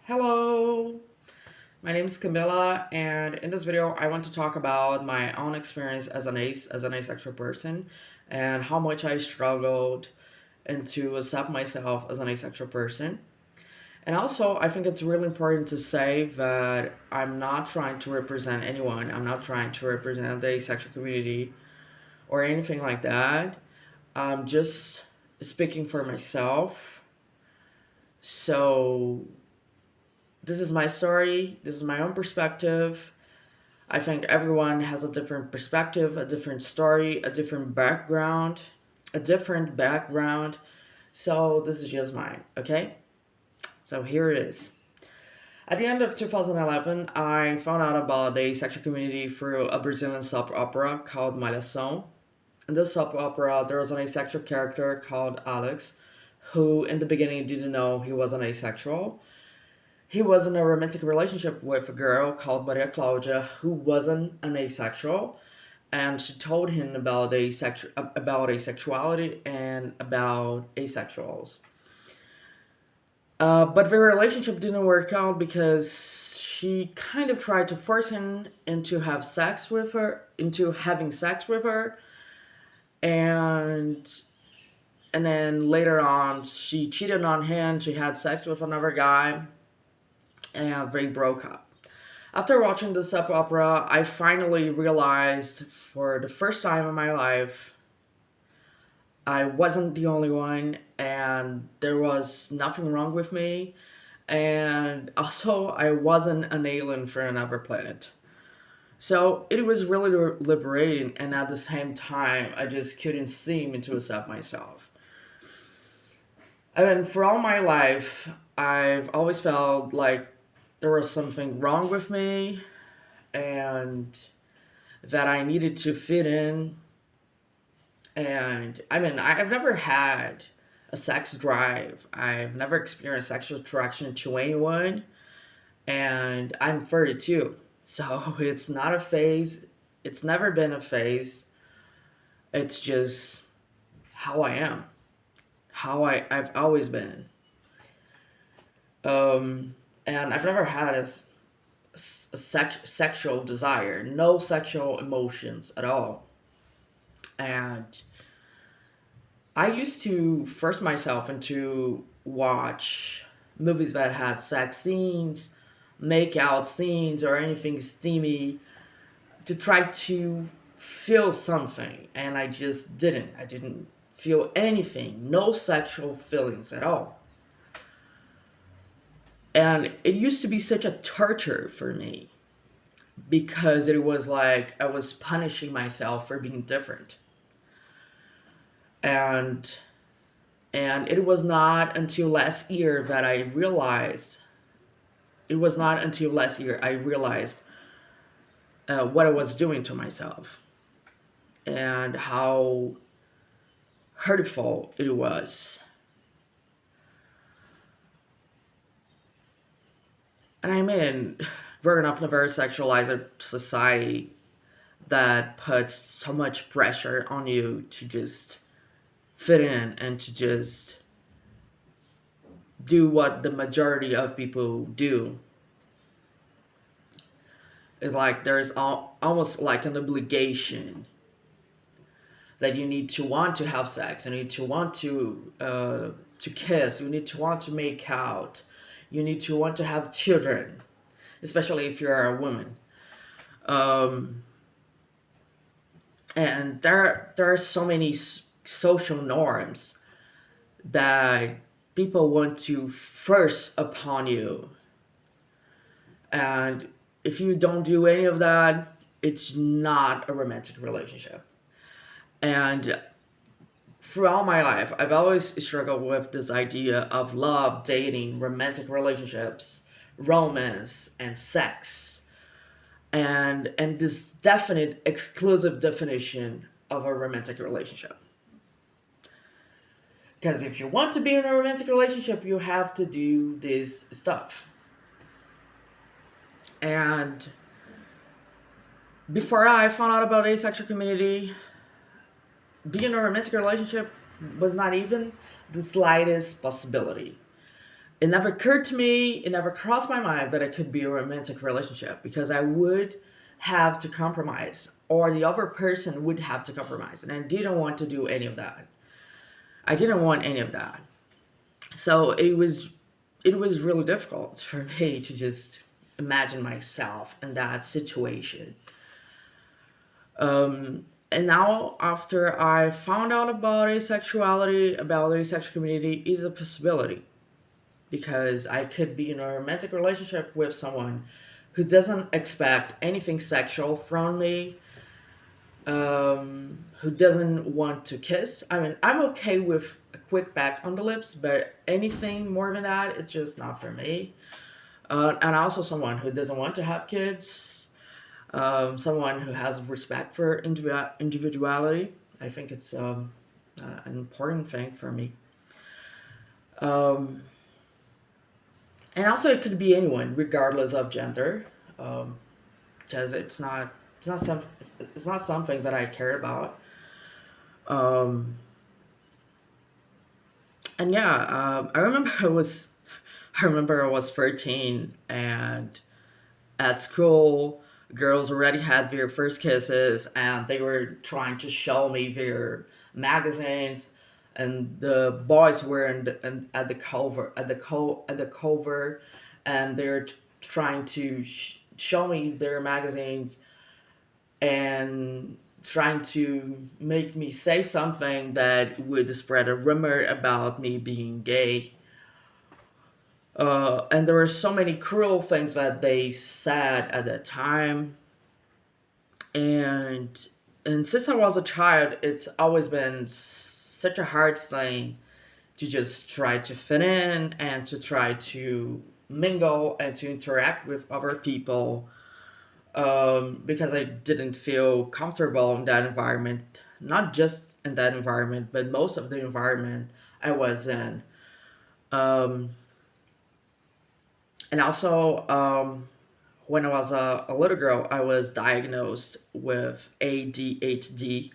Hello, my name is Camilla, and in this video, I want to talk about my own experience as an asexual person, and how much I struggled and to accept myself as an asexual person. And also, I think it's really important to say that I'm not trying to represent anyone. I'm not trying to represent the asexual community or anything like that. I'm just speaking for myself. So this is my story. This is my own perspective. I think everyone has a different perspective, a different story, a different background. So this is just mine, okay? So here it is. At the end of 2011, I found out about the sexual community through a Brazilian soap opera called Malhação. In this soap opera, there was an asexual character called Alex, who in the beginning didn't know he was an asexual. He was in a romantic relationship with a girl called Maria Claudia who wasn't an asexual, and she told him about asexuality and about asexuals. But their relationship didn't work out because she kind of tried to force him into having sex with her, and and then later on she cheated on him. She had sex with another guy, and they broke up. After watching this soap opera, I finally realized for the first time in my life I wasn't the only one and there was nothing wrong with me. And also, I wasn't an alien from another planet. So it was really liberating, and at the same time, I just couldn't seem to accept myself. I mean, for all my life, I've always felt like there was something wrong with me and that I needed to fit in. And I mean, I've never had a sex drive. I've never experienced sexual attraction to anyone. And I'm 32. So it's not a phase. It's never been a phase. It's just how I am, I've always been. Um, and I've never had sexual desire, no sexual emotions at all. And I used to force myself into watch movies that had sex scenes, make out scenes, or anything steamy to try to feel something. And I just didn't. I didn't feel anything, no sexual feelings at all. And it used to be such a torture for me because it was like I was punishing myself for being different. And it was not until last year that I realized it was not until last year I realized what I was doing to myself and how hurtful it was. And I mean, growing up in a very sexualized society that puts so much pressure on you to just fit in and to just do what the majority of people do. It's like there's almost like an obligation that you need to want to have sex, you need to want to kiss, you need to want to make out, you need to want to have children, especially if you're a woman. Um, and there are so many social norms that people want to force upon you, and if you don't do any of that, it's not a romantic relationship. And throughout my life, I've always struggled with this idea of love, dating, romantic relationships, romance, and sex, and this definite exclusive definition of a romantic relationship. Because if you want to be in a romantic relationship, you have to do this stuff. And before I found out about the asexual community, being in a romantic relationship was not even the slightest possibility. It never occurred to me, it never crossed my mind that it could be a romantic relationship because I would have to compromise, or the other person would have to compromise. And I didn't want to do any of that. I didn't want any of that. So it was really difficult for me to just imagine myself in that situation. And now, after I found out about asexuality, about the asexual community, is a possibility because I could be in a romantic relationship with someone who doesn't expect anything sexual from me, who doesn't want to kiss. I mean, I'm okay with a quick back on the lips, but anything more than that, it's just not for me. And also someone who doesn't want to have kids, someone who has respect for individuality. I think it's an important thing for me. Um, and also, it could be anyone, regardless of gender, because it's not something that I care about. Um, and yeah, I remember I was 13, and at school, girls already had their first kisses, and they were trying to show me their magazines, and the boys were at the cover, at the cover, and they're trying to show me their magazines and trying to make me say something that would spread a rumor about me being gay. And there were so many cruel things that they said at that time. And and since I was a child, it's always been such a hard thing to just try to fit in and to try to mingle and to interact with other people, because I didn't feel comfortable in that environment. Not just in that environment, but most of the environment I was in. Um, and also, when I was a little girl, I was diagnosed with ADHD.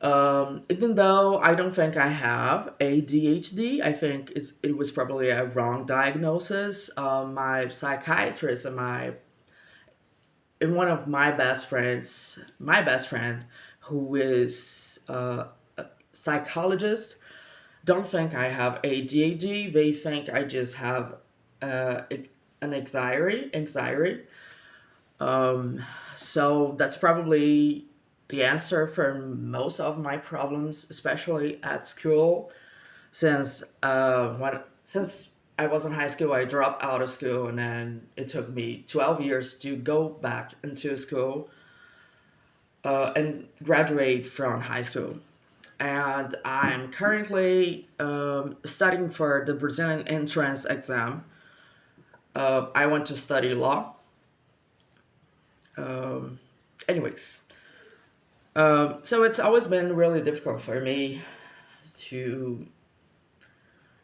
Even though I don't think I have ADHD, I think it was probably a wrong diagnosis. My psychiatrist and one of my best friend, who is a psychologist, don't think I have ADHD. They think I just have uh, an anxiety. Um, so that's probably the answer for most of my problems, especially at school. Since I was in high school, I dropped out of school, and then it took me 12 years to go back into school and graduate from high school. And I'm currently studying for the Brazilian entrance exam. I want to study law. Um, anyways, so it's always been really difficult for me to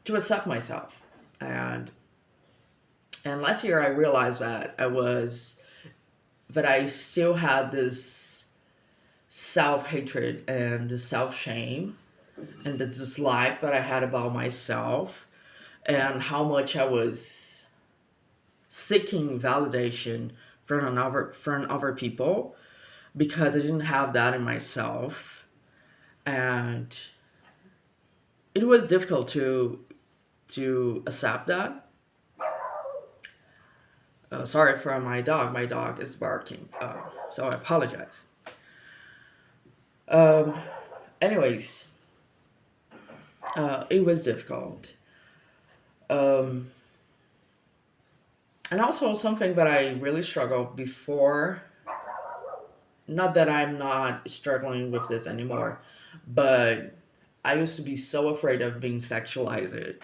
to accept myself. And last year I realized that I still had this self hatred and the self shame and the dislike that I had about myself, and how much I was seeking validation from other people because I didn't have that in myself. And it was difficult to accept that. Sorry for my dog. My dog is barking, so I apologize. Um, anyways, it was difficult. Um, and also something that I really struggled before. Not that I'm not struggling with this anymore, but I used to be so afraid of being sexualized,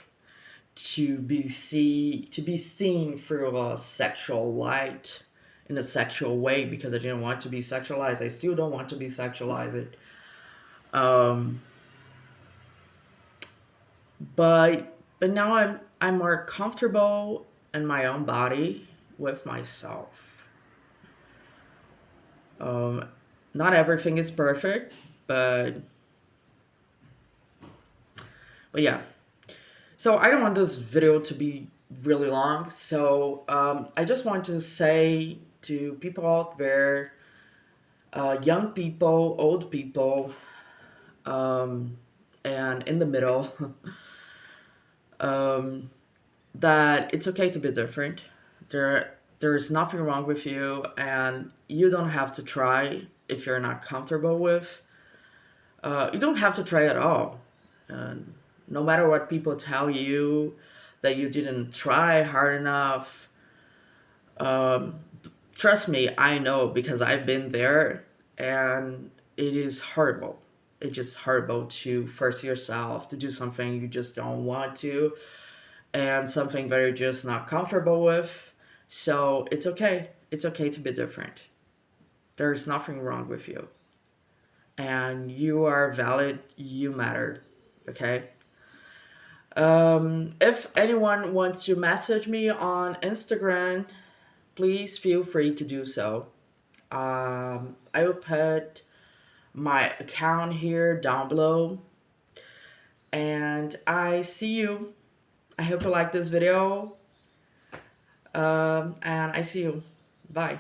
to be seen through a sexual light, in a sexual way, because I didn't want to be sexualized. I still don't want to be sexualized. Um, but now I'm more comfortable in my own body with myself. Um, Not everything is perfect, but yeah. So I don't want this video to be really long. So I just want to say to people out there, young people, old people, um, and in the middle, um, that it's okay to be different. There's nothing wrong with you, and you don't have to try if you're not comfortable with. You don't have to try at all. And no matter what people tell you that you didn't try hard enough, um, trust me, I know because I've been there, and it is horrible. It's just horrible to force yourself to do something you just don't want to, and something that you're just not comfortable with. So it's okay. It's okay to be different. There's nothing wrong with you. And you are valid. You matter. Okay? If anyone wants to message me on Instagram, please feel free to do so. I will put my account here down below. And I see you. I hope you like this video. And I see you. Bye.